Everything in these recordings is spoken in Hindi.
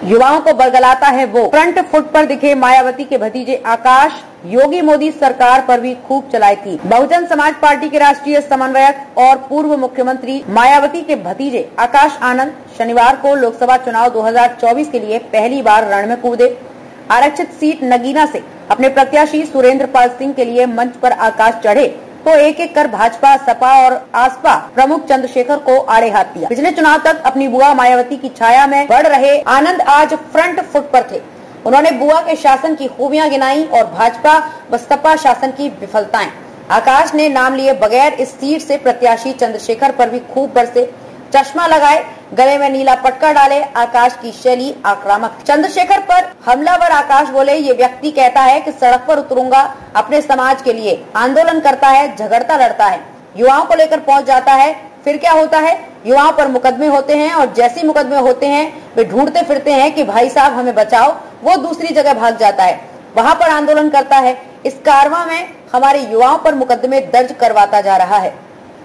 युवाओं को बरगलाता है वो। फ्रंट फुट पर दिखे मायावती के भतीजे आकाश, योगी मोदी सरकार पर भी खूब चलाई थी। बहुजन समाज पार्टी के राष्ट्रीय समन्वयक और पूर्व मुख्यमंत्री मायावती के भतीजे आकाश आनंद शनिवार को लोकसभा चुनाव 2024 के लिए पहली बार रण में कूदे। आरक्षित सीट नगीना से अपने प्रत्याशी सुरेंद्र पाल सिंह के लिए मंच पर आकाश चढ़े तो एक एक कर भाजपा, सपा और आसपा प्रमुख चंद्रशेखर को आड़े हाथ दिया। पिछले चुनाव तक अपनी बुआ मायावती की छाया में बढ़ रहे आनंद आज फ्रंट फुट पर थे। उन्होंने बुआ के शासन की खूबियां गिनाई और भाजपा व सपा शासन की विफलताएं। आकाश ने नाम लिए बगैर इस सीट से प्रत्याशी चंद्रशेखर पर भी खूब बरसे। चश्मा लगाए, गले में नीला पटका डाले, आकाश की शैली आक्रामक। चंद्रशेखर पर हमलावर आकाश बोले, ये व्यक्ति कहता है कि सड़क पर उतरूंगा, अपने समाज के लिए आंदोलन करता है, झगड़ता लड़ता है, युवाओं को लेकर पहुंच जाता है। फिर क्या होता है, युवाओं पर मुकदमे होते हैं और जैसे मुकदमे होते हैं वे ढूंढते फिरते हैं कि भाई साहब हमें बचाओ, वो दूसरी जगह भाग जाता है, वहाँ पर आंदोलन करता है। इस कारवां में हमारे युवाओं पर मुकदमे दर्ज करवाता जा रहा है।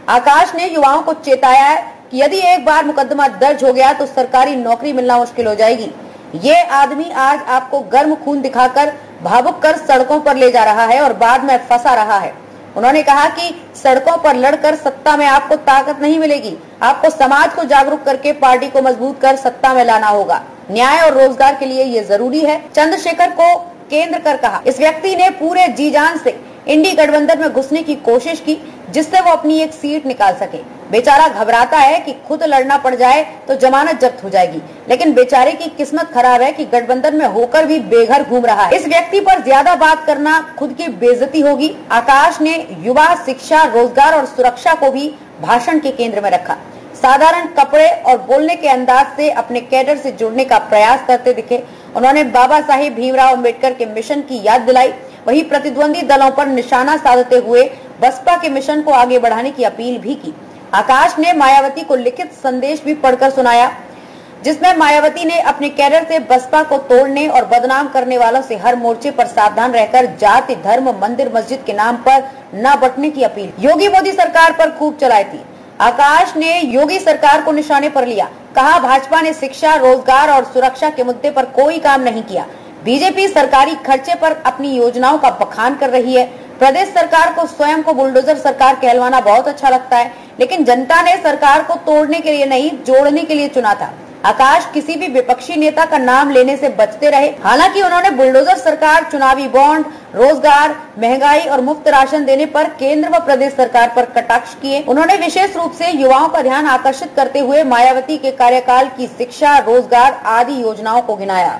आकाश ने युवाओं को चेताया है कि यदि एक बार मुकदमा दर्ज हो गया तो सरकारी नौकरी मिलना मुश्किल हो जाएगी। ये आदमी आज आपको गर्म खून दिखाकर भावुक कर सड़कों पर ले जा रहा है और बाद में फंसा रहा है। उन्होंने कहा कि सड़कों पर लड़कर सत्ता में आपको ताकत नहीं मिलेगी, आपको समाज को जागरूक करके पार्टी को मजबूत कर सत्ता में लाना होगा। न्याय और रोजगार के लिए ये जरूरी है। चंद्रशेखर को केंद्र कर कहा। इस व्यक्ति ने पूरे जी जान से इंडी गठबंधन में घुसने की कोशिश की जिससे वो अपनी एक सीट निकाल सके। बेचारा घबराता है कि खुद लड़ना पड़ जाए तो जमानत जब्त हो जाएगी, लेकिन बेचारे की किस्मत खराब है कि गठबंधन में होकर भी बेघर घूम रहा है। इस व्यक्ति पर ज्यादा बात करना खुद की बेइज्जती होगी। आकाश ने युवा, शिक्षा, रोजगार और सुरक्षा को भी भाषण के केंद्र में रखा। साधारण कपड़े और बोलने के अंदाज से अपने कैडर से जुड़ने का प्रयास करते दिखे। उन्होंने बाबा साहेब भीमराव अम्बेडकर के मिशन की याद दिलाई। वहीं प्रतिद्वंदी दलों पर निशाना साधते हुए बसपा के मिशन को आगे बढ़ाने की अपील भी की। आकाश ने मायावती को लिखित संदेश भी पढ़कर सुनाया, जिसमें मायावती ने अपने कैडर से बसपा को तोड़ने और बदनाम करने वालों से हर मोर्चे पर सावधान रहकर जाति, धर्म, मंदिर, मस्जिद के नाम पर न बंटने की अपील। योगी मोदी सरकार पर खूब चलाई थी। आकाश ने योगी सरकार को निशाने पर लिया। कहा, भाजपा ने शिक्षा, रोजगार और सुरक्षा के मुद्दे पर कोई काम नहीं किया। बीजेपी सरकारी खर्चे पर अपनी योजनाओं का बखान कर रही है। प्रदेश सरकार को स्वयं को बुलडोजर सरकार कहलवाना बहुत अच्छा लगता है, लेकिन जनता ने सरकार को तोड़ने के लिए नहीं, जोड़ने के लिए चुना था। आकाश किसी भी विपक्षी नेता का नाम लेने से बचते रहे। हालांकि उन्होंने बुलडोजर सरकार, चुनावी बॉन्ड, रोजगार, महंगाई और मुफ्त राशन देने पर केंद्र व प्रदेश सरकार पर कटाक्ष किए। उन्होंने विशेष रूप से युवाओं का ध्यान आकर्षित करते हुए मायावती के कार्यकाल की शिक्षा, रोजगार आदि योजनाओं को गिनाया।